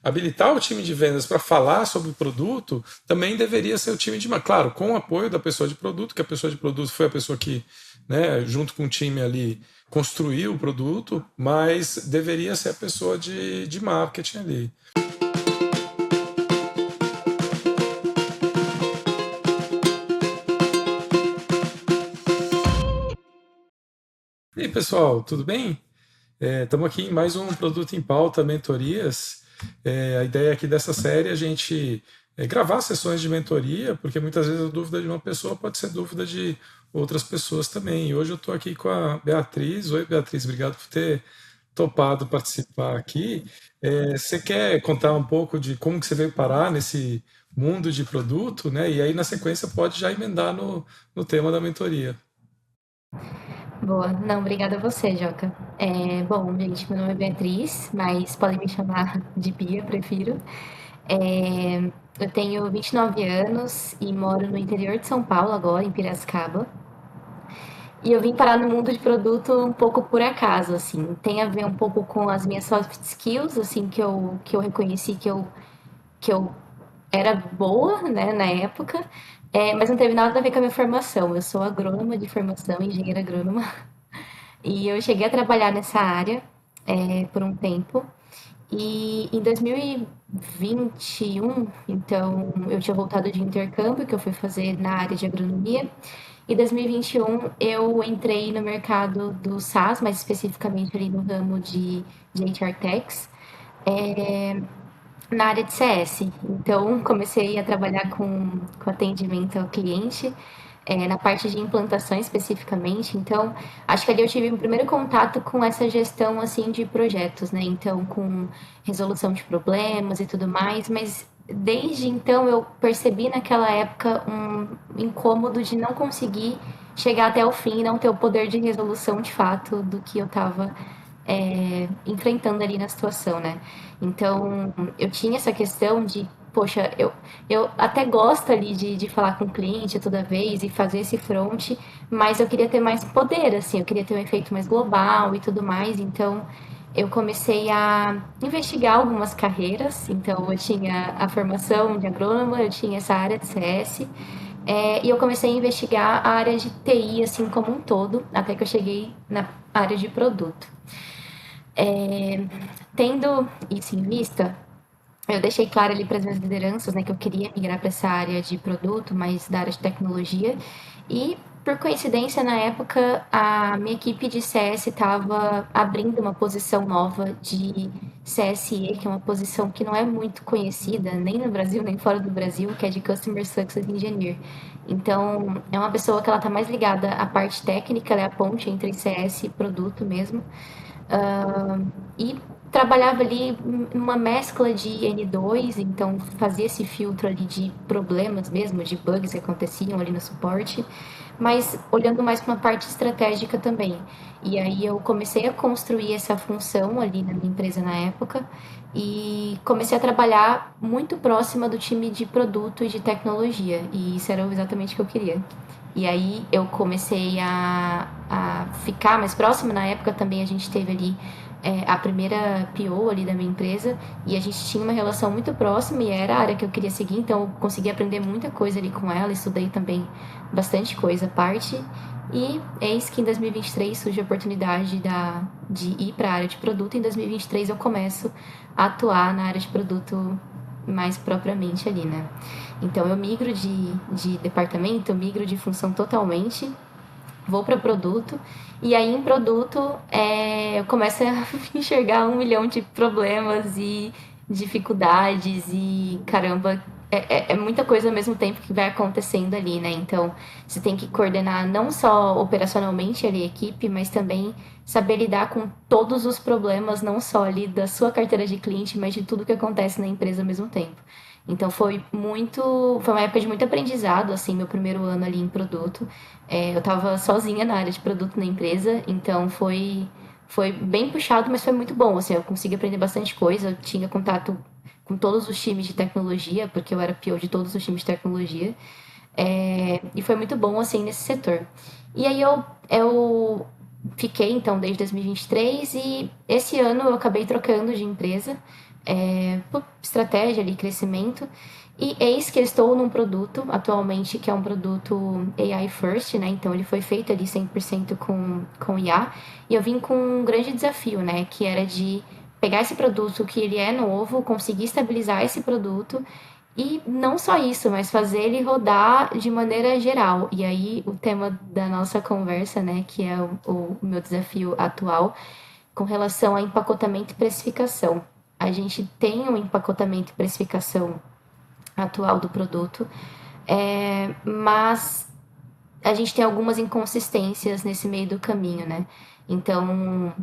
habilitar o time de vendas para falar sobre o produto também deveria ser o time de marketing. Claro, com o apoio da pessoa de produto, que a pessoa de produto foi a pessoa que, né, junto com o time ali, construiu o produto, mas deveria ser a pessoa de marketing ali. E aí, pessoal, tudo bem? Estamos aqui em mais um Produto em Pauta, Mentorias. A ideia aqui dessa série é a gente gravar sessões de mentoria, porque muitas vezes a dúvida de uma pessoa pode ser dúvida de outras pessoas também. E hoje eu estou aqui com a Beatriz. Oi, Beatriz, obrigado por ter topado participar aqui. Você quer contar um pouco de como que você veio parar nesse mundo de produto, né? E aí, na sequência, pode já emendar no tema da mentoria. Boa. Não, obrigada a você, Joca. Bom, gente, meu nome é Beatriz, mas podem me chamar de Bia, prefiro. Eu tenho 29 anos e moro no interior de São Paulo agora, em Piracicaba. E eu vim parar no mundo de produto um pouco por acaso, assim. Tem a ver um pouco com as minhas soft skills, assim, que eu reconheci que eu era boa, né, na época. Mas não teve nada a ver com a minha formação. Eu sou agrônoma de formação, engenheira agrônoma. E eu cheguei a trabalhar nessa área por um tempo. E em 2021, então, eu tinha voltado de intercâmbio, que eu fui fazer na área de agronomia. Em 2021, eu entrei no mercado do SaaS, mais especificamente ali no ramo de HR Techs, na área de CS. Então, comecei a trabalhar com atendimento ao cliente, na parte de implantação especificamente. Então, acho que ali eu tive o primeiro contato com essa gestão assim de projetos, né? Então, com resolução de problemas e tudo mais. Mas desde então eu percebi naquela época um incômodo de não conseguir chegar até o fim e não ter o poder de resolução de fato do que eu estava enfrentando ali na situação, né? Então, eu tinha essa questão de, poxa, eu até gosto ali de falar com o cliente toda vez e fazer esse front, mas eu queria ter mais poder, assim, eu queria ter um efeito mais global e tudo mais, então eu comecei a investigar algumas carreiras, então eu tinha a formação de agrônoma, eu tinha essa área de CS, e eu comecei a investigar a área de TI, assim, como um todo, até que eu cheguei na área de produto. Tendo isso em vista, eu deixei claro ali para as minhas lideranças, né, que eu queria migrar para essa área de produto, mas da área de tecnologia. E, por coincidência, na época, a minha equipe de CS estava abrindo uma posição nova de CSE, que é uma posição que não é muito conhecida, nem no Brasil, nem fora do Brasil, que é de Customer Success Engineer. Então, é uma pessoa que ela está mais ligada à parte técnica, ela é a ponte entre CS e produto mesmo. E trabalhava ali uma mescla de N2, então fazia esse filtro ali de problemas mesmo, de bugs que aconteciam ali no suporte, mas olhando mais para uma parte estratégica também. E aí eu comecei a construir essa função ali na minha empresa na época e comecei a trabalhar muito próxima do time de produto e de tecnologia, e isso era exatamente o que eu queria. E aí eu comecei a ficar mais próxima. Na época também a gente teve ali a primeira PO ali da minha empresa e a gente tinha uma relação muito próxima e era a área que eu queria seguir, então eu consegui aprender muita coisa ali com ela, estudei também bastante coisa à parte. E eis que em 2023 surge a oportunidade de ir para a área de produto. Em 2023 eu começo a atuar na área de produto mais propriamente ali, né? Então eu migro de departamento, eu migro de função totalmente, vou para produto, e aí em produto eu começo a enxergar um milhão de problemas e dificuldades e caramba, é muita coisa ao mesmo tempo que vai acontecendo ali, né? Então você tem que coordenar não só operacionalmente ali a equipe, mas também saber lidar com todos os problemas, não só ali da sua carteira de cliente, mas de tudo que acontece na empresa ao mesmo tempo. Então foi uma época de muito aprendizado, assim, meu primeiro ano ali em produto. Eu estava sozinha na área de produto na empresa, então foi bem puxado, mas foi muito bom, assim, eu consegui aprender bastante coisa, eu tinha contato com todos os times de tecnologia, porque eu era PO de todos os times de tecnologia, e foi muito bom, assim, nesse setor. E aí eu fiquei, então, desde 2023 e esse ano eu acabei trocando de empresa, estratégia ali, crescimento. E eis que eu estou num produto atualmente que é um produto AI first, né? Então ele foi feito ali 100% com IA. E eu vim com um grande desafio, né? Que era de pegar esse produto que ele é novo, conseguir estabilizar esse produto e não só isso, mas fazer ele rodar de maneira geral. E aí o tema da nossa conversa, né? Que é o meu desafio atual com relação a empacotamento e precificação. A gente tem um empacotamento e precificação atual do produto, mas a gente tem algumas inconsistências nesse meio do caminho, né? Então,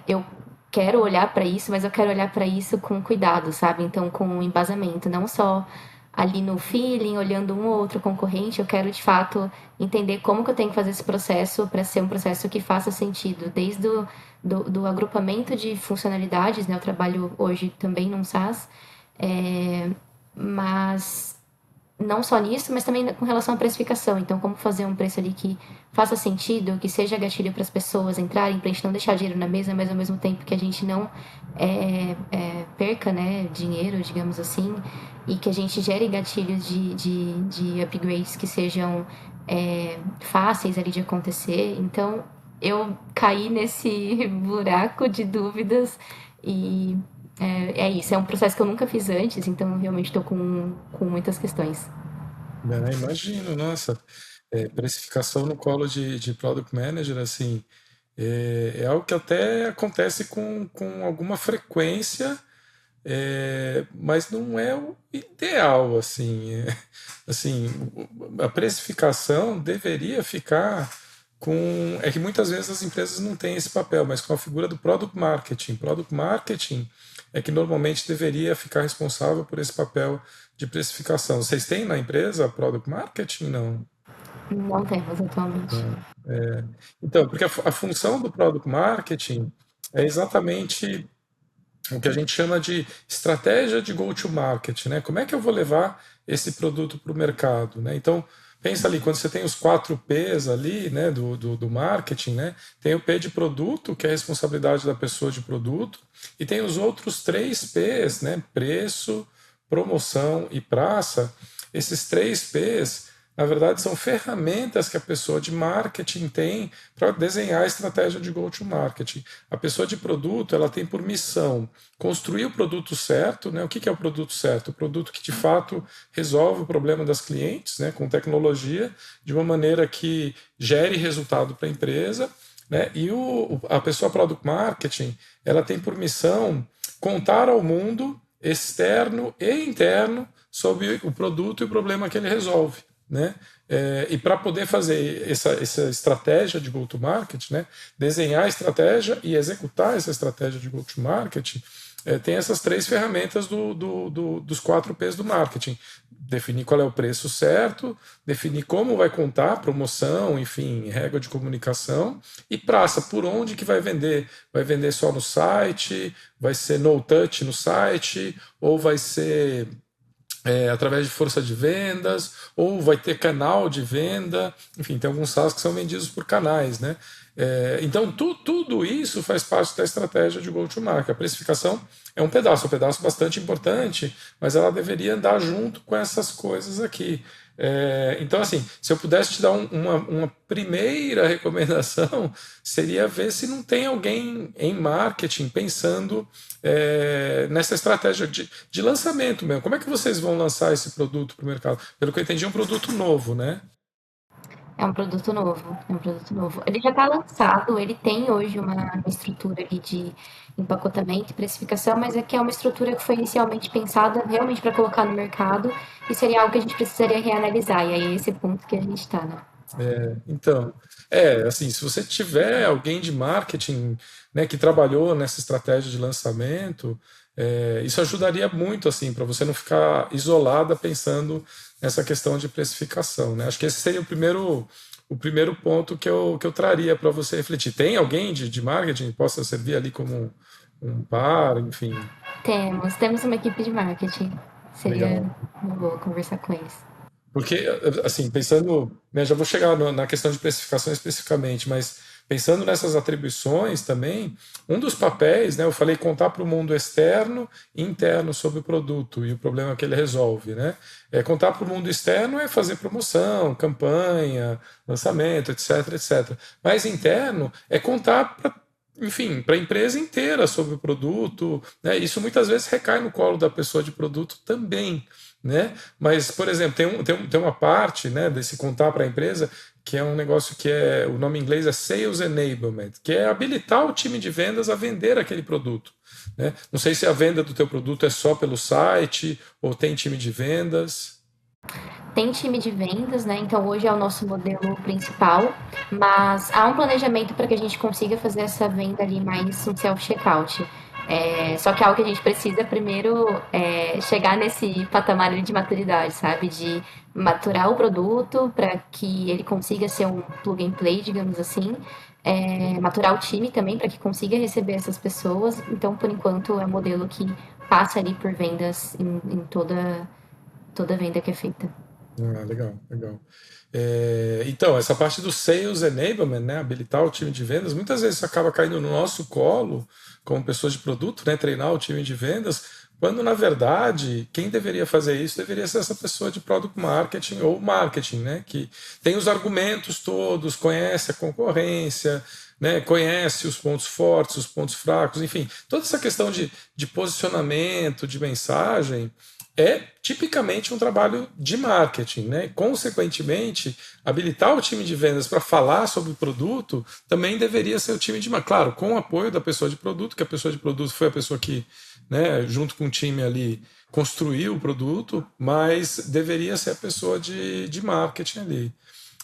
eu quero olhar para isso, mas eu quero olhar para isso com cuidado, sabe? Então, com embasamento, não só ali no feeling, olhando um ou outro concorrente, eu quero de fato entender como que eu tenho que fazer esse processo para ser um processo que faça sentido, desde do agrupamento de funcionalidades, né? Eu trabalho hoje também num SaaS, mas não só nisso, mas também com relação à precificação. Então, como fazer um preço ali que faça sentido, que seja gatilho para as pessoas entrarem, para a gente não deixar dinheiro na mesa, mas ao mesmo tempo que a gente não perca, né, dinheiro, digamos assim, e que a gente gere gatilhos de upgrades que sejam fáceis ali de acontecer. Então, eu caí nesse buraco de dúvidas e é isso, é um processo que eu nunca fiz antes, então eu realmente estou com muitas questões. Né, imagino, nossa, precificação no colo de Product Manager, assim, é algo que até acontece com alguma frequência, mas não é o ideal, assim. Assim, a precificação deveria ficar com. É que muitas vezes as empresas não têm esse papel, mas com a figura do Product Marketing. Product Marketing é que normalmente deveria ficar responsável por esse papel de precificação. Vocês têm na empresa Product Marketing? Não. Não temos atualmente. Não. Então, porque a função do Product Marketing é exatamente o que a gente chama de estratégia de go-to-market, né? Como é que eu vou levar esse produto para o mercado, né? Então, pensa ali, quando você tem os 4 P's ali, né, do marketing, né? Tem o P de produto, que é a responsabilidade da pessoa de produto, e tem os outros 3 P's, né? Preço, promoção e praça. Esses 3 P's, na verdade, são ferramentas que a pessoa de marketing tem para desenhar a estratégia de go-to-marketing. A pessoa de produto, ela tem por missão construir o produto certo, né? O que é o produto certo? O produto que de fato resolve o problema das clientes, né? Com tecnologia, de uma maneira que gere resultado para a empresa, né? E a pessoa product marketing, ela tem por missão contar ao mundo externo e interno sobre o produto e o problema que ele resolve, né? E para poder fazer essa estratégia de go-to-market, né? Desenhar a estratégia e executar essa estratégia de go-to-market, tem essas 3 ferramentas dos 4 P's do marketing. Definir qual é o preço certo, definir como vai contar, promoção, enfim, regra de comunicação, e praça, por onde que vai vender? Vai vender só no site, vai ser no touch no site, ou vai ser através de força de vendas, ou vai ter canal de venda, enfim, tem alguns SaaS que são vendidos por canais, né? Então, tudo isso faz parte da estratégia de go-to-market. A precificação é um pedaço bastante importante, mas ela deveria andar junto com essas coisas aqui. Então, assim, se eu pudesse te dar uma primeira recomendação, seria ver se não tem alguém em marketing pensando nessa estratégia de lançamento mesmo. Como é que vocês vão lançar esse produto para o mercado? Pelo que eu entendi, é um produto novo, né? É um produto novo, é um produto novo. Ele já está lançado, ele tem hoje uma estrutura ali de empacotamento e precificação, mas é que é uma estrutura que foi inicialmente pensada realmente para colocar no mercado e seria algo que a gente precisaria reanalisar. E aí é esse ponto que a gente está, né? Então, assim, se você tiver alguém de marketing, né, que trabalhou nessa estratégia de lançamento, isso ajudaria muito, assim, para você não ficar isolada pensando nessa questão de precificação, né? Acho que esse seria o primeiro ponto que eu traria para você refletir. Tem alguém de marketing que possa servir ali como um par, enfim, Temos uma equipe de marketing. Seria legal. uma boa conversar com eles. Porque, assim, pensando, né, já vou chegar na questão de precificação especificamente, mas pensando nessas atribuições também, um dos papéis, né, eu falei contar para o mundo externo e interno sobre o produto e o problema que ele resolve, né? Contar para o mundo externo é fazer promoção, campanha, lançamento, etc, etc. Mas interno é contar para, enfim, para a empresa inteira sobre o produto, né? Isso muitas vezes recai no colo da pessoa de produto também, né? Mas, por exemplo, tem uma parte, né, desse contar para a empresa que é um negócio que o nome em inglês é Sales Enablement, que é habilitar o time de vendas a vender aquele produto, né? Não sei se a venda do teu produto é só pelo site ou tem time de vendas. Tem time de vendas, né? Então hoje é o nosso modelo principal, mas há um planejamento para que a gente consiga fazer essa venda ali mais um self-checkout. Só que é algo que a gente precisa primeiro chegar nesse patamar ali de maturidade, sabe? De maturar o produto para que ele consiga ser um plug and play, digamos assim. Maturar o time também para que consiga receber essas pessoas. Então, por enquanto, é um modelo que passa ali por vendas em toda venda que é feita. Ah, legal, legal. Então, essa parte do Sales Enablement, né, habilitar o time de vendas, muitas vezes acaba caindo no nosso colo, como pessoas de produto, né, treinar o time de vendas, quando na verdade quem deveria fazer isso deveria ser essa pessoa de product marketing ou marketing, né, que tem os argumentos todos, conhece a concorrência, né, conhece os pontos fortes, os pontos fracos, enfim, toda essa questão de posicionamento, de mensagem é tipicamente um trabalho de marketing, né? Consequentemente, habilitar o time de vendas para falar sobre o produto também deveria ser o time de marketing. Claro, com o apoio da pessoa de produto, que a pessoa de produto foi a pessoa que, né, junto com o time ali, construiu o produto, mas deveria ser a pessoa de marketing ali.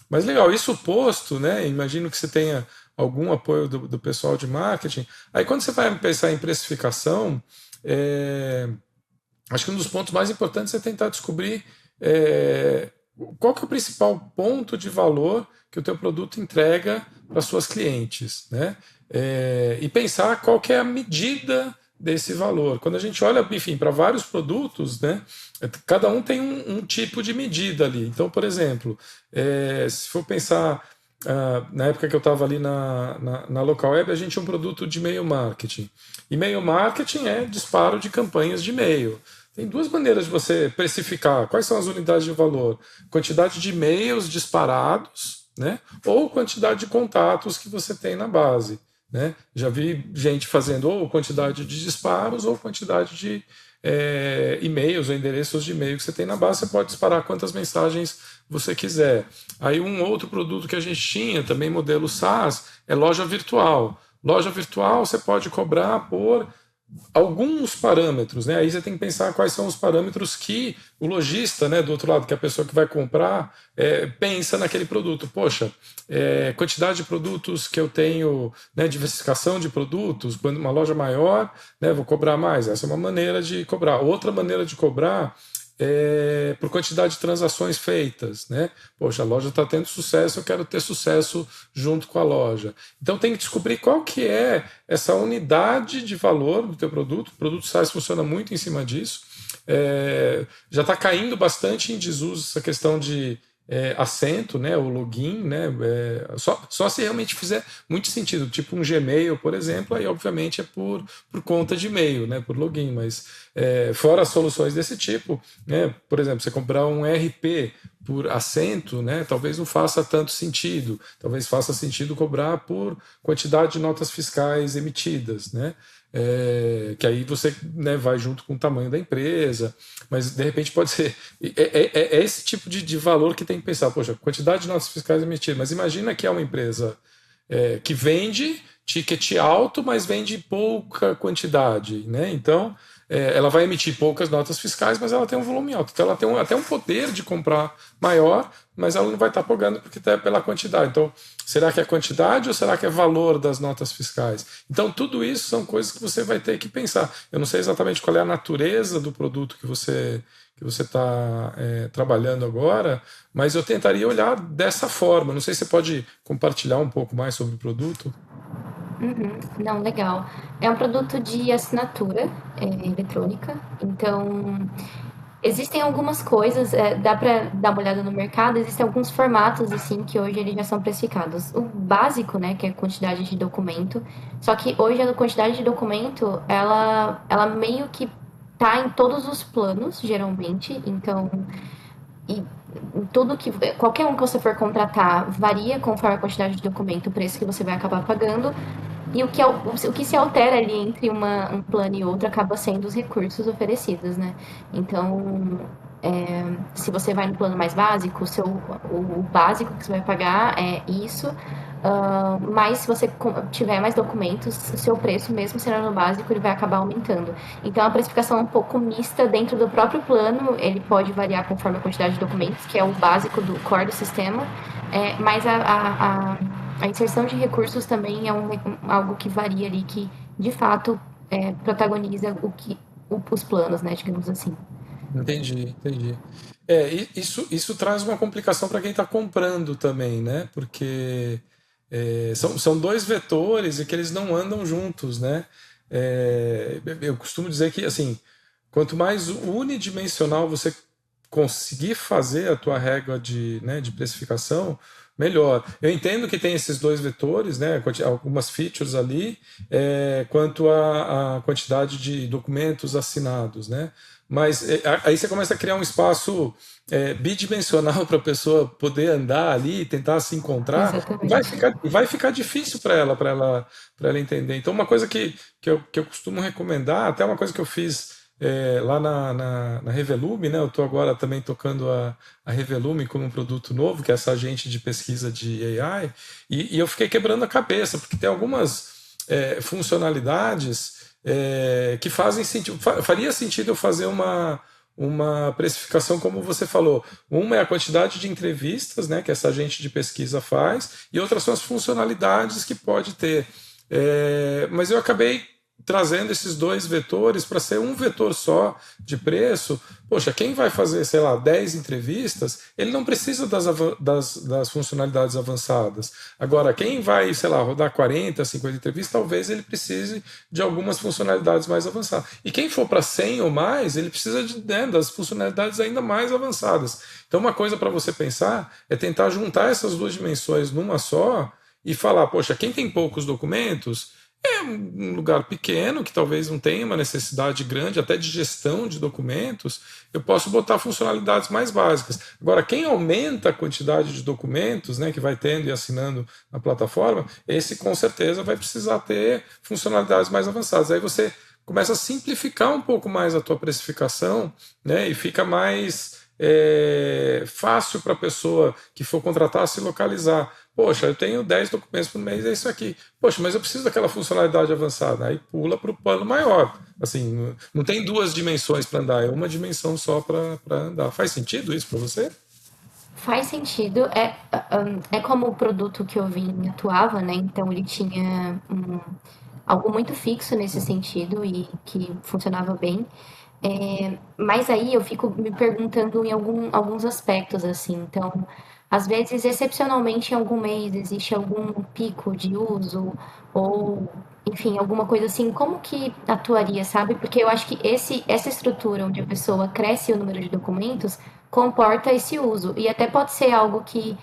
Mas legal, isso posto, né? Imagino que você tenha algum apoio do pessoal de marketing. Aí quando você vai pensar em precificação, é, acho que um dos pontos mais importantes é tentar descobrir qual que é o principal ponto de valor que o teu produto entrega para suas clientes, né? E pensar qual que é a medida desse valor. Quando a gente olha, enfim, para vários produtos, né? Cada um tem um tipo de medida ali. Então, por exemplo, se for pensar na época que eu estava ali na Local Web, a gente tinha um produto de e-mail marketing. E-mail marketing é disparo de campanhas de e-mail. Tem duas maneiras de você precificar. Quais são as unidades de valor? Quantidade de e-mails disparados, né? Ou quantidade de contatos que você tem na base, né? Já vi gente fazendo ou quantidade de disparos ou quantidade de e-mails ou endereços de e-mail que você tem na base. Você pode disparar quantas mensagens você quiser. Aí um outro produto que a gente tinha, também modelo SaaS, é loja virtual. Loja virtual você pode cobrar por alguns parâmetros, né? Aí você tem que pensar quais são os parâmetros que o lojista, né, do outro lado, que é a pessoa que vai comprar, pensa naquele produto. Poxa, quantidade de produtos que eu tenho, né, diversificação de produtos, quando uma loja maior, né, vou cobrar mais. Essa é uma maneira de cobrar. Outra maneira de cobrar por quantidade de transações feitas, né? Poxa, a loja está tendo sucesso, eu quero ter sucesso junto com a loja. Então tem que descobrir qual que é essa unidade de valor do teu produto. O produto SaaS funciona muito em cima disso. Já está caindo bastante em desuso essa questão de assento, né, o login, né, só se realmente fizer muito sentido, tipo um Gmail, por exemplo, aí obviamente é por conta de e-mail, né, por login, mas fora as soluções desse tipo, né, por exemplo, você comprar um RP por assento, né, talvez não faça tanto sentido, talvez faça sentido cobrar por quantidade de notas fiscais emitidas, né, que aí você, né, vai junto com o tamanho da empresa, mas de repente pode ser. É esse tipo de valor que tem que pensar. Poxa, quantidade de notas fiscais emitidas, mas imagina que é uma empresa que vende ticket alto, mas vende pouca quantidade, né? Então, ela vai emitir poucas notas fiscais, mas ela tem um volume alto. Então, ela tem até um poder de comprar maior, mas ela não vai estar pagando porque está pela quantidade. Então, será que é quantidade ou será que é valor das notas fiscais? Então, tudo isso são coisas que você vai ter que pensar. Eu não sei exatamente qual é a natureza do produto que você está trabalhando agora, mas eu tentaria olhar dessa forma. Não sei se você pode compartilhar um pouco mais sobre o produto. Uhum. Não, legal. É um produto de assinatura eletrônica, então Existem algumas coisas, dá para dar uma olhada no mercado, existem alguns formatos, assim, que hoje eles já são precificados. O básico, né, que é a quantidade de documento, só que hoje a quantidade de documento, ela meio que tá em todos os planos, geralmente, então, e tudo que, qualquer um que você for contratar varia conforme a quantidade de documento, o preço que você vai acabar pagando, e o que se altera ali entre um plano e outro acaba sendo os recursos oferecidos, né? Então, se você vai no plano mais básico, o básico que você vai pagar é isso, mas se você tiver mais documentos, o seu preço, mesmo sendo no básico, ele vai acabar aumentando. Então, a precificação é um pouco mista dentro do próprio plano, ele pode variar conforme a quantidade de documentos, que é o básico do core do sistema, mas a inserção de recursos também é algo que varia ali, que de fato protagoniza os planos, né, digamos assim. Entendi, entendi. Isso traz uma complicação para quem está comprando também, né? Porque são dois vetores e que eles não andam juntos, né? Eu costumo dizer que, assim, quanto mais unidimensional você conseguir fazer a tua régua de precificação, melhor. Eu entendo que tem esses dois vetores, né? Algumas features ali, quanto à quantidade de documentos assinados, né? Mas aí você começa a criar um espaço bidimensional para a pessoa poder andar ali, tentar se encontrar, e Exatamente. vai ficar difícil para ela entender. Então, uma coisa que eu costumo recomendar, até uma coisa que eu fiz lá na Revelume, né? Eu estou agora também tocando a Revelume como um produto novo, que é essa agente de pesquisa de AI, e eu fiquei quebrando a cabeça, porque tem algumas funcionalidades que fazem sentido. Faria sentido eu fazer uma precificação, como você falou. Uma é a quantidade de entrevistas, né, que essa agente de pesquisa faz, e outras são as funcionalidades que pode ter. Mas eu acabei trazendo esses dois vetores para ser um vetor só de preço. Poxa, quem vai fazer, sei lá, 10 entrevistas, ele não precisa das funcionalidades avançadas. Agora, quem vai, sei lá, rodar 40, 50 entrevistas, talvez ele precise de algumas funcionalidades mais avançadas. E quem for para 100 ou mais, ele precisa das funcionalidades ainda mais avançadas. Então, uma coisa para você pensar é tentar juntar essas duas dimensões numa só e falar, poxa, quem tem poucos documentos é um lugar pequeno, que talvez não tenha uma necessidade grande, até de gestão de documentos, eu posso botar funcionalidades mais básicas. Agora, quem aumenta a quantidade de documentos, né, que vai tendo e assinando na plataforma, esse com certeza vai precisar ter funcionalidades mais avançadas. Aí você começa a simplificar um pouco mais a tua precificação, né, e fica mais fácil para a pessoa que for contratar se localizar. Poxa, eu tenho 10 documentos por mês, é isso aqui. Poxa, mas eu preciso daquela funcionalidade avançada. Aí pula para o plano maior. Assim, não tem duas dimensões para andar, é uma dimensão só para andar. Faz sentido isso para você? Faz sentido. É como o produto que eu vim atuava, né? Então ele tinha algo muito fixo nesse sentido e que funcionava bem. Mas aí eu fico me perguntando em alguns aspectos, assim. Então, às vezes, excepcionalmente, em algum mês existe algum pico de uso ou, enfim, alguma coisa assim. Como que atuaria, sabe? Porque eu acho que essa estrutura onde a pessoa cresce o número de documentos comporta esse uso. E até pode ser algo que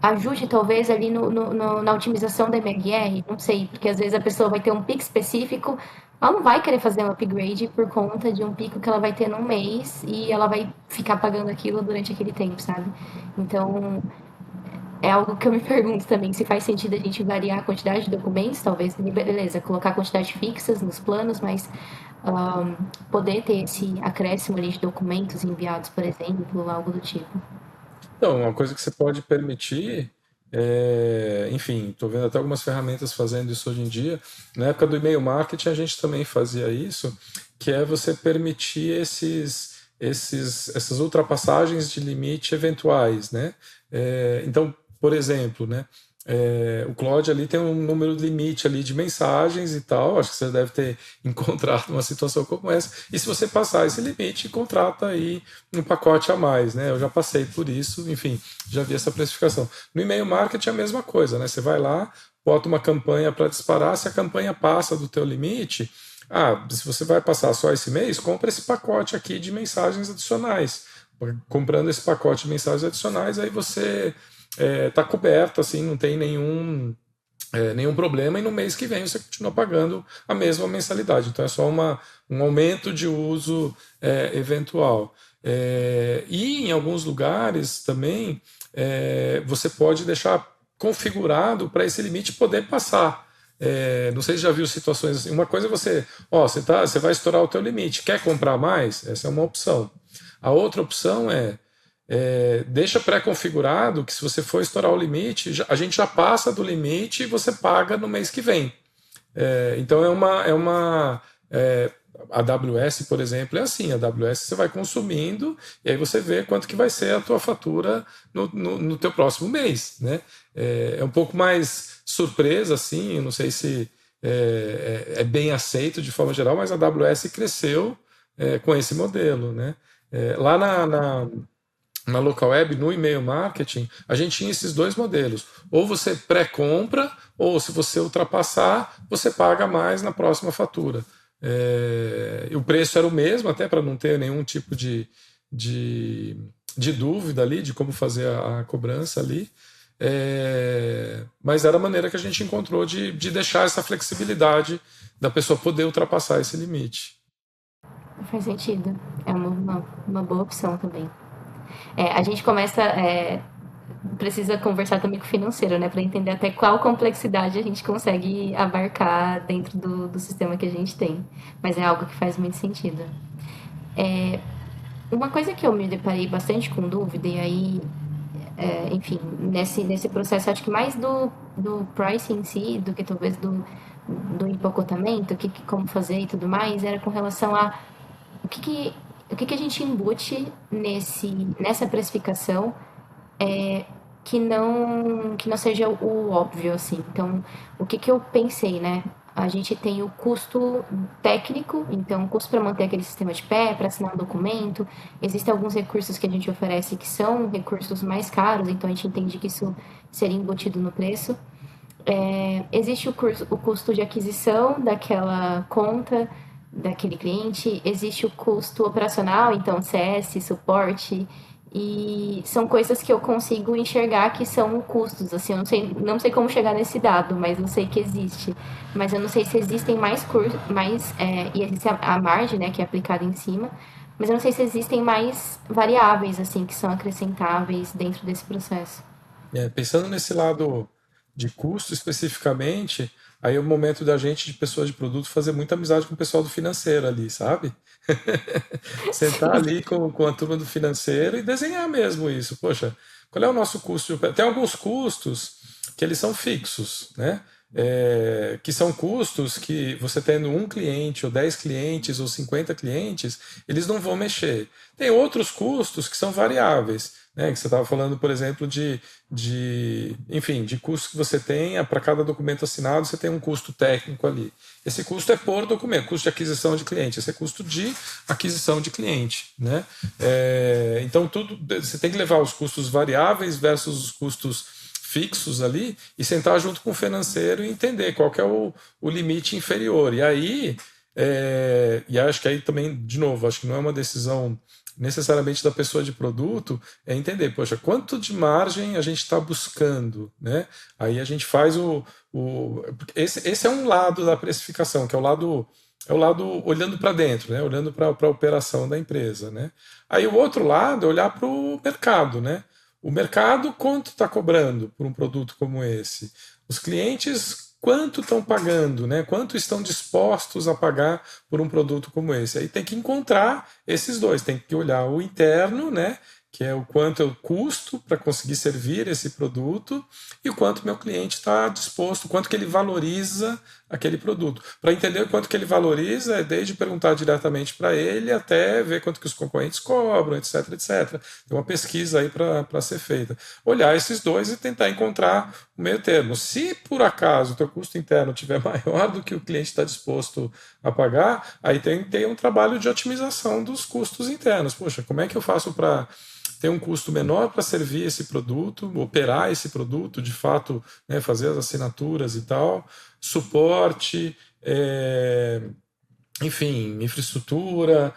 ajude, talvez, ali na otimização da MRR, não sei, porque às vezes a pessoa vai ter um pico específico, ela não vai querer fazer um upgrade por conta de um pico que ela vai ter num mês e ela vai ficar pagando aquilo durante aquele tempo, sabe? Então, é algo que eu me pergunto também, se faz sentido a gente variar a quantidade de documentos, talvez, beleza, colocar quantidades fixas nos planos, mas poder ter esse acréscimo ali de documentos enviados, por exemplo, algo do tipo. Então, uma coisa que você pode permitir, enfim, estou vendo até algumas ferramentas fazendo isso hoje em dia. Na época do e-mail marketing, a gente também fazia isso, que é você permitir essas ultrapassagens de limite eventuais, né? Então, por exemplo, né? O Claude ali tem um número limite ali de mensagens e tal. Acho que você deve ter encontrado uma situação como essa. E se você passar esse limite, contrata aí um pacote a mais, né? Eu já passei por isso, enfim, já vi essa precificação. No e-mail marketing é a mesma coisa, né? Você vai lá, bota uma campanha para disparar, se a campanha passa do teu limite, Se você vai passar só esse mês, compra esse pacote aqui de mensagens adicionais. Comprando esse pacote de mensagens adicionais, aí você está coberto, assim, não tem nenhum problema, e no mês que vem você continua pagando a mesma mensalidade. Então é só um aumento de uso eventual. E em alguns lugares também você pode deixar configurado para esse limite poder passar. Não sei se já viu situações assim. Uma coisa é você vai estourar o teu limite. Quer comprar mais? Essa é uma opção. A outra opção deixa pré-configurado que se você for estourar o limite, a gente já passa do limite e você paga no mês que vem. Então a AWS, por exemplo, é assim. A AWS você vai consumindo e aí você vê quanto que vai ser a tua fatura no teu próximo mês, né? Um pouco mais surpresa, assim. Eu não sei se é bem aceito de forma geral, mas a AWS cresceu com esse modelo, né? Lá na local web, no e-mail marketing, a gente tinha esses dois modelos. Ou você pré-compra, ou se você ultrapassar, você paga mais na próxima fatura. E o preço era o mesmo, até para não ter nenhum tipo de dúvida ali de como fazer a cobrança ali. Mas era a maneira que a gente encontrou de deixar essa flexibilidade da pessoa poder ultrapassar esse limite. Faz sentido. É uma boa opção também. A gente precisa conversar também com o financeiro, né, para entender até qual complexidade a gente consegue abarcar dentro do sistema que a gente tem. Mas é algo que faz muito sentido. Uma coisa que eu me deparei bastante com dúvida, e aí, enfim, nesse processo, acho que mais do pricing em si, do que talvez do empacotamento, como fazer e tudo mais, era com relação a o que a gente embute nessa precificação que não seja o óbvio, assim. Então, o que eu pensei, né? A gente tem o custo técnico, então o custo para manter aquele sistema de pé, para assinar um documento. Existem alguns recursos que a gente oferece que são recursos mais caros, então a gente entende que isso seria embutido no preço. Existe o custo de aquisição daquela conta, daquele cliente, existe o custo operacional, então CS, suporte, e são coisas que eu consigo enxergar que são custos, assim, eu não sei como chegar nesse dado, mas eu sei que existe. Mas eu não sei se existem mais custos, e existe a margem, né, que é aplicada em cima, mas eu não sei se existem mais variáveis, assim, que são acrescentáveis dentro desse processo. Pensando nesse lado de custo especificamente, aí é o momento da gente, de pessoas de produto, fazer muita amizade com o pessoal do financeiro ali, sabe? Sentar Sim. ali com a turma do financeiro e desenhar mesmo isso. Poxa, qual é o nosso custo? Tem alguns custos que eles são fixos, né? Que são custos que você tendo um cliente, ou 10 clientes, ou 50 clientes, eles não vão mexer. Tem outros custos que são variáveis, né? Que você estava falando, por exemplo, enfim, de custos que você tenha para cada documento assinado, você tem um custo técnico ali. Esse custo é por documento, custo de aquisição de cliente. Esse é custo de aquisição de cliente, né? Então você tem que levar os custos variáveis versus os custos fixos ali e sentar junto com o financeiro e entender qual que é o limite inferior. E aí, e acho que aí também, de novo, acho que não é uma decisão necessariamente da pessoa de produto, é entender, poxa, quanto de margem a gente está buscando, né? Aí a gente faz esse é um lado da precificação, que é o lado olhando para dentro, né? Olhando para a operação da empresa, né? Aí o outro lado é olhar para o mercado, né? O mercado, quanto está cobrando por um produto como esse? Os clientes, quanto estão pagando, né? Quanto estão dispostos a pagar por um produto como esse? Aí tem que encontrar esses dois, tem que olhar o interno, né? Que é o quanto eu custo para conseguir servir esse produto e o quanto meu cliente está disposto, o quanto que ele valoriza aquele produto. Para entender o quanto que ele valoriza, é desde perguntar diretamente para ele até ver quanto que os concorrentes cobram, etc, etc. Tem uma pesquisa aí para ser feita. Olhar esses dois e tentar encontrar o meio termo. Se por acaso o teu custo interno estiver maior do que o cliente está disposto a pagar, aí tem que ter um trabalho de otimização dos custos internos. Poxa, como é que eu faço para ter um custo menor para servir esse produto, operar esse produto, de fato, né, fazer as assinaturas e tal, suporte, enfim, infraestrutura,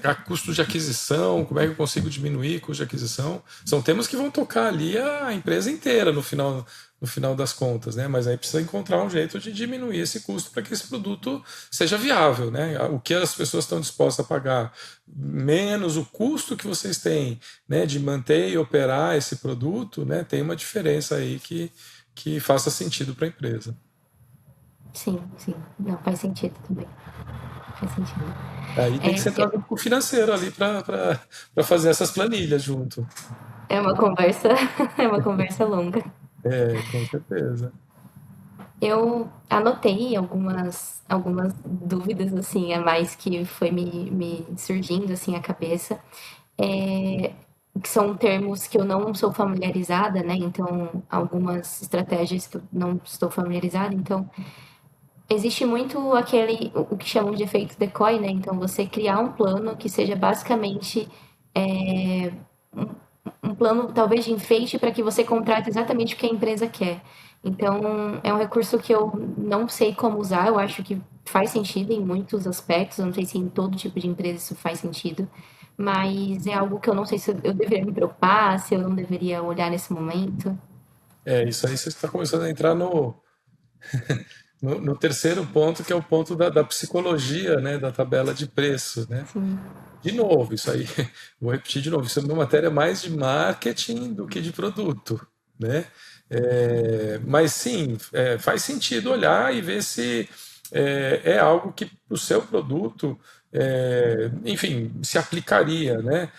a custo de aquisição, como é que eu consigo diminuir o custo de aquisição. São temas que vão tocar ali a empresa inteira no final das contas, né? Mas aí precisa encontrar um jeito de diminuir esse custo para que esse produto seja viável, né? O que as pessoas estão dispostas a pagar, menos o custo que vocês têm, né, de manter e operar esse produto, né? Tem uma diferença aí que faça sentido para a empresa. Sim, sim. Não, faz sentido também. Faz sentido. Aí tem que É, sentar junto com o financeiro ali para fazer essas planilhas junto. é uma conversa, é uma conversa longa. É, com certeza. Eu anotei algumas dúvidas assim a mais que foi me surgindo assim à cabeça. É, que são termos que eu não sou familiarizada, né? Então, algumas estratégias que eu não estou familiarizada. Então, existe muito aquele, o que chamam de efeito decoy, né? Então, você criar um plano que seja basicamente um plano, talvez, de enfeite para que você contrate exatamente o que a empresa quer. Então, é um recurso que eu não sei como usar, eu acho que faz sentido em muitos aspectos, eu não sei se em todo tipo de empresa isso faz sentido, mas é algo que eu não sei se eu deveria me preocupar, se eu não deveria olhar nesse momento. É, isso aí você está começando a entrar no terceiro ponto, que é o ponto da psicologia, né, da tabela de preço, né? Sim, De novo, isso aí, vou repetir de novo, isso é uma matéria mais de marketing do que de produto, né? Mas sim, faz sentido olhar e ver se é algo que o seu produto, enfim, se aplicaria, né?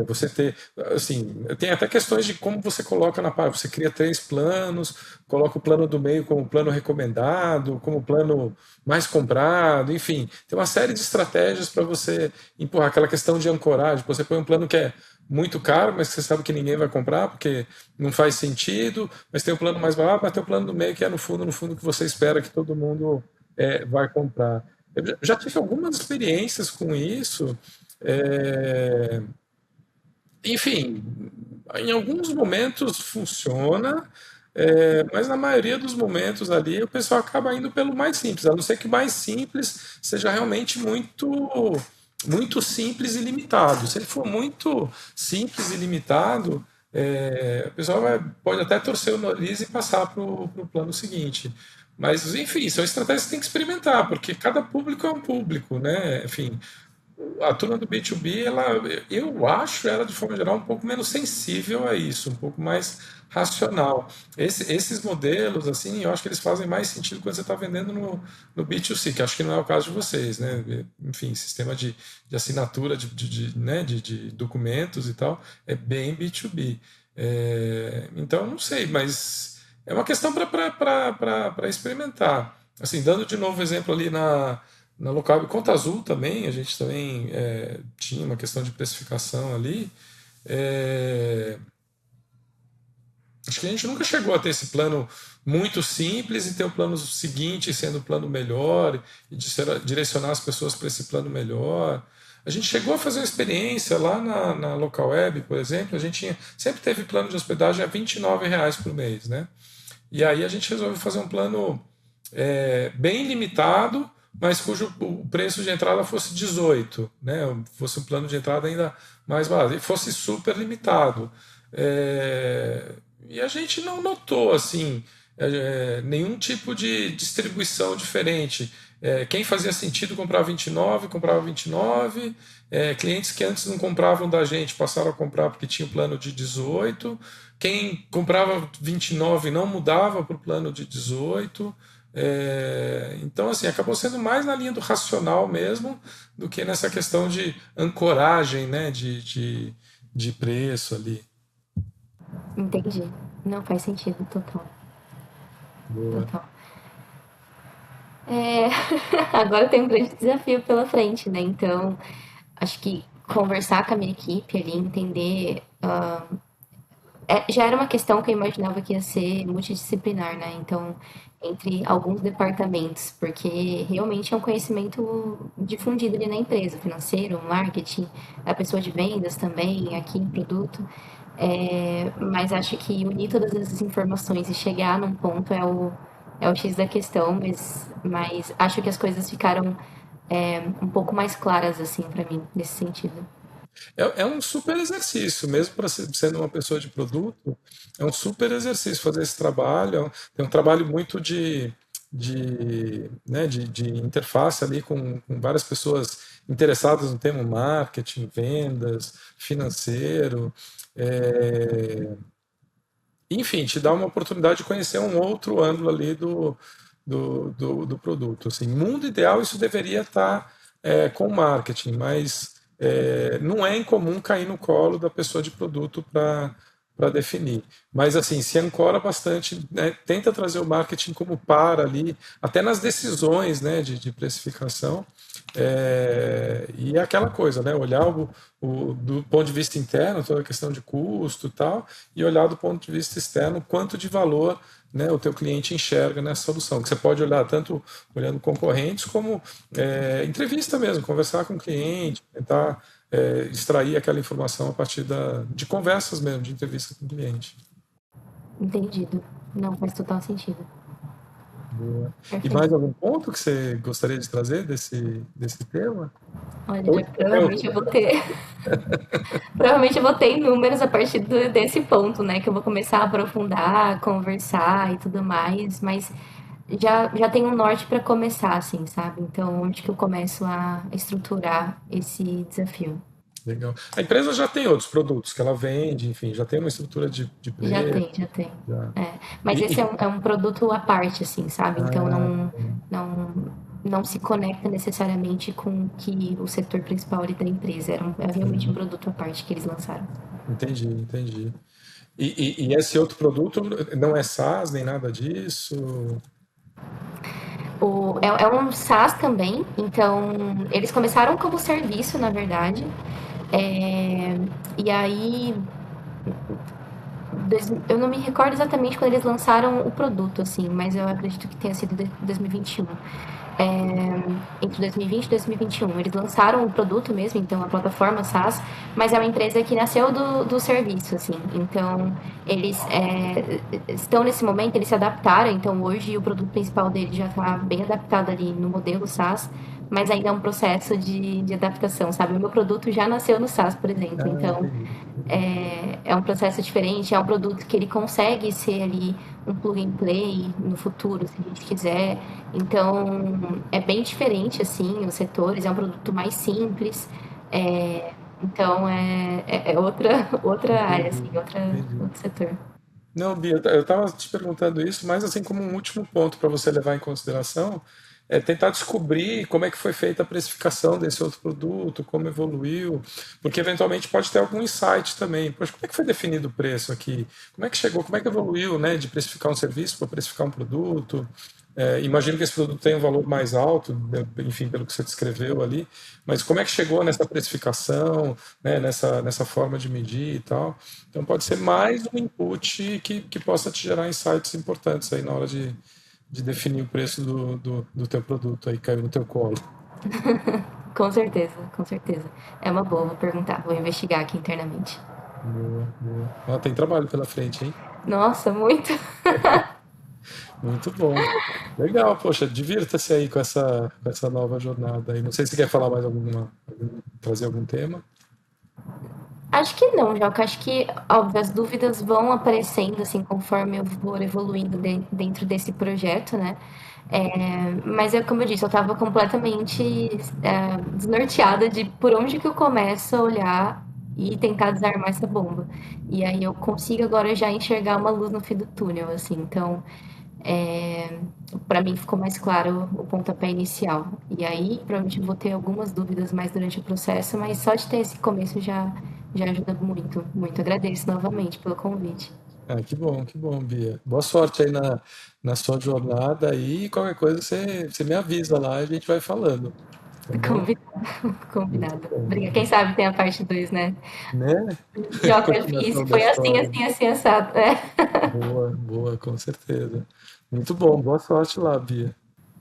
Você ter, assim, tem até questões de como você coloca na página. Você cria três planos, coloca o plano do meio como plano recomendado, como plano mais comprado, enfim, tem uma série de estratégias para você empurrar aquela questão de ancoragem. Você põe um plano que é muito caro, mas que você sabe que ninguém vai comprar porque não faz sentido, mas tem o plano mais barato, mas tem o plano do meio que é no fundo que você espera que todo mundo vai comprar. Eu já tive algumas experiências com isso. é, Enfim, em alguns momentos funciona, mas na maioria dos momentos ali o pessoal acaba indo pelo mais simples, a não ser que o mais simples seja realmente muito simples e limitado. Se ele for muito simples e limitado, o pessoal pode até torcer o nariz e passar para o plano seguinte. Mas, enfim, são estratégias que tem que experimentar, porque cada público é um público, né? Enfim, a turma do B2B, eu acho ela, de forma geral, um pouco menos sensível a isso, um pouco mais racional. Esses modelos, assim, eu acho que eles fazem mais sentido quando você está vendendo no B2C, que acho que não é o caso de vocês, né? Enfim, sistema de assinatura né? de documentos e tal, é bem B2B. Então, não sei, mas é uma questão para experimentar. Assim, dando de novo exemplo ali na Local e Conta Azul também, a gente também tinha uma questão de precificação ali. É, Acho que a gente nunca chegou a ter esse plano muito simples e ter o plano seguinte sendo o plano melhor e direcionar as pessoas para esse plano melhor. A gente chegou a fazer uma experiência lá na Local Web, por exemplo, a gente sempre teve plano de hospedagem a R$ 29 por mês, né? E aí a gente resolveu fazer um plano bem limitado, mas cujo o preço de entrada fosse 18, né? Fosse um plano de entrada ainda mais barato, e fosse super limitado. E a gente não notou assim nenhum tipo de distribuição diferente. Quem fazia sentido comprava 29, comprava 29. Clientes que antes não compravam da gente passaram a comprar porque tinha o plano de 18. Quem comprava 29 não mudava para o plano de 18. Então, assim, acabou sendo mais na linha do racional mesmo do que nessa questão de ancoragem, né, de preço ali. entendi. Não faz sentido, total. Boa. Total. É, agora tem um grande desafio pela frente, né? Então, acho que conversar com a minha equipe ali, entender. Já era uma questão que eu imaginava que ia ser multidisciplinar, né? Então, entre alguns departamentos, porque realmente é um conhecimento difundido ali na empresa, financeiro, marketing, a pessoa de vendas também, aqui em produto. Mas acho que unir todas essas informações e chegar num ponto é o X da questão, mas acho que as coisas ficaram um pouco mais claras, assim, para mim, nesse sentido. É um super exercício, mesmo para sendo uma pessoa de produto, é um super exercício fazer esse trabalho. Tem um trabalho muito de interface ali com várias pessoas interessadas no tema marketing, vendas, financeiro. é, Enfim, te dá uma oportunidade de conhecer um outro ângulo ali do produto. Assim, mundo ideal, isso deveria estar com marketing, mas não é incomum cair no colo da pessoa de produto para definir. Mas assim, se ancora bastante, né, tenta trazer o marketing como par ali, até nas decisões, né, de precificação. E é aquela coisa, né, olhar do ponto de vista interno, toda a questão de custo e tal, e olhar do ponto de vista externo quanto de valor, né, o teu cliente enxerga nessa solução. Que você pode olhar tanto olhando concorrentes como entrevista mesmo, conversar com o cliente, tentar extrair aquela informação a partir de conversas mesmo, de entrevista com o cliente. Entendido. Não, faz total sentido. Boa. E mais Perfeito. algum ponto que você gostaria de trazer desse tema? Olha, Ou já provavelmente eu vou ter. Provavelmente eu vou ter inúmeros a partir desse ponto, né? Que eu vou começar a aprofundar, conversar e tudo mais, mas já tem um norte para começar, assim, sabe? Então, onde que eu começo a estruturar esse desafio? legal. A empresa já tem outros produtos que ela vende, enfim, já tem uma estrutura de Já preço. tem, já tem. Já. É. Mas E, esse e- é um produto à parte, assim, sabe? Então ah, não, não se conecta necessariamente com o que o setor principal ali da empresa. É realmente um produto à parte que eles lançaram. entendi, entendi. E esse outro produto não é SaaS nem nada disso? É um SaaS também, então eles começaram como serviço, na verdade. É, e aí, eu não me recordo exatamente quando eles lançaram o produto, assim, mas eu acredito que tenha sido de 2021. Entre 2020 e 2021. Eles lançaram o produto mesmo, então a plataforma SaaS, mas é uma empresa que nasceu do serviço, assim. Então, eles estão nesse momento, eles se adaptaram, então hoje o produto principal deles já está bem adaptado ali no modelo SaaS, mas ainda é um processo de adaptação, sabe? O meu produto já nasceu no SaaS, por exemplo, Ah, então entendi, entendi. é um processo diferente, é um produto que ele consegue ser ali um plug and play no futuro, se a gente quiser. Então, é bem diferente, assim, os setores, é um produto mais simples. Então, é outra área, assim, Entendi, entendi. outro setor. Não, Bia, eu estava te perguntando isso, mas assim como um último ponto para você levar em consideração, é tentar descobrir como é que foi feita a precificação desse outro produto, como evoluiu, porque eventualmente pode ter algum insight também. Poxa, como é que foi definido o preço aqui? Como é que chegou? Como é que evoluiu, né, de precificar um serviço para precificar um produto? Imagino que esse produto tenha um valor mais alto, né, enfim, pelo que você descreveu ali, mas como é que chegou nessa precificação, né, nessa forma de medir e tal? Então pode ser mais um input que possa te gerar insights importantes aí na hora de definir o preço do teu produto aí, caiu no teu colo. Com certeza, com certeza. É uma boa, vou perguntar, vou investigar aqui internamente. Boa, boa. Ah, tem trabalho pela frente, hein? Nossa, muito. Muito bom. Legal, poxa, divirta-se aí com essa nova jornada aí. Não sei se quer falar mais trazer algum tema. Acho que não, Joca. Acho que, óbvio, as dúvidas vão aparecendo, assim, conforme eu for evoluindo dentro desse projeto, né? Mas é como eu disse, eu estava completamente desnorteada de por onde que eu começo a olhar e tentar desarmar essa bomba. E aí eu consigo agora já enxergar uma luz no fim do túnel, assim. Então, é, para mim ficou mais claro o pontapé inicial. E aí, provavelmente eu vou ter algumas dúvidas mais durante o processo, mas só de ter esse começo já ajuda muito, muito. Agradeço novamente pelo convite. Ah, que bom, Bia. Boa sorte aí na sua jornada aí. Qualquer coisa você me avisa lá, a gente vai falando, tá bom? Combinado, Muito combinado. bom. Obrigada. Quem sabe tem a parte 2, né? Né? Joca, eu fiz, Continuação da foi assim, história. assim, assim, assado. Boa, boa, com certeza. Muito bom, boa sorte lá, Bia.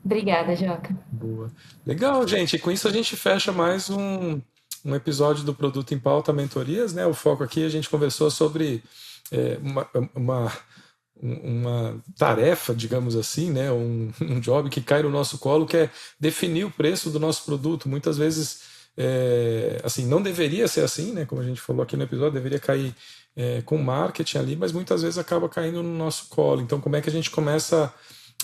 Obrigada, Joca. Boa. Legal, gente. E com isso a gente fecha mais um episódio do Produto em Pauta Mentorias, né? O foco aqui a gente conversou sobre é, uma, uma- uma tarefa, digamos assim, né, um job que cai no nosso colo, que é definir o preço do nosso produto. Muitas vezes, assim, não deveria ser assim, né, como a gente falou aqui no episódio, deveria cair com marketing ali, mas muitas vezes acaba caindo no nosso colo. Então, como é que a gente começa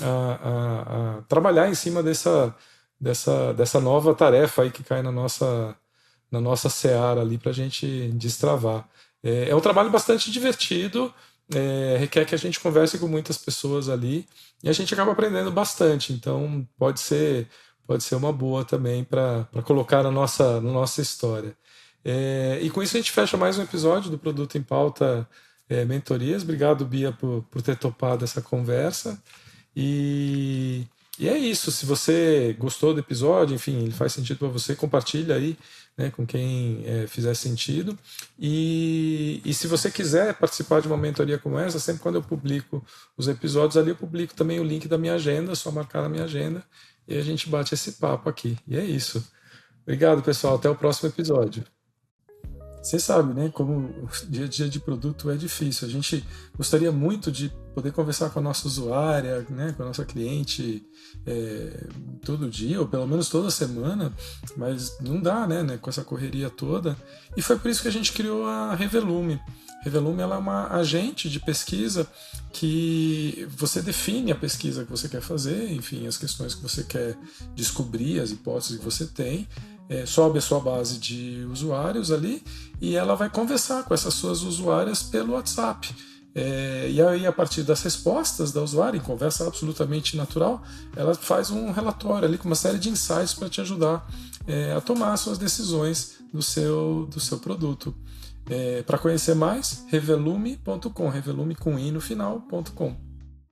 a trabalhar em cima dessa nova tarefa aí que cai na nossa seara ali para a gente destravar? É um trabalho bastante divertido, requer que a gente converse com muitas pessoas ali e a gente acaba aprendendo bastante. Então pode ser uma boa também para colocar na nossa história. E com isso a gente fecha mais um episódio do Produto em Pauta Mentorias. Obrigado, Bia, por ter topado essa conversa. E é isso. Se você gostou do episódio, enfim, ele faz sentido para você, compartilha aí, né, com quem fizer sentido. E se você quiser participar de uma mentoria como essa, sempre quando eu publico os episódios ali, eu publico também o link da minha agenda, só marcar na minha agenda e a gente bate esse papo aqui. E é isso. Obrigado, pessoal. Até o próximo episódio. Você sabe, né, como o dia a dia de produto é difícil. A gente gostaria muito de poder conversar com a nossa usuária, né, com a nossa cliente todo dia, ou pelo menos toda semana, mas não dá, né, com essa correria toda. E foi por isso que a gente criou a Revelume. Revelume, ela é uma agente de pesquisa que você define a pesquisa que você quer fazer, enfim, as questões que você quer descobrir, as hipóteses que você tem, sobe a sua base de usuários ali e ela vai conversar com essas suas usuárias pelo WhatsApp. E aí, a partir das respostas da usuária, em conversa absolutamente natural, ela faz um relatório ali com uma série de insights para te ajudar a tomar as suas decisões do seu produto. Para conhecer mais, revelume.com, revelume com i no final.com.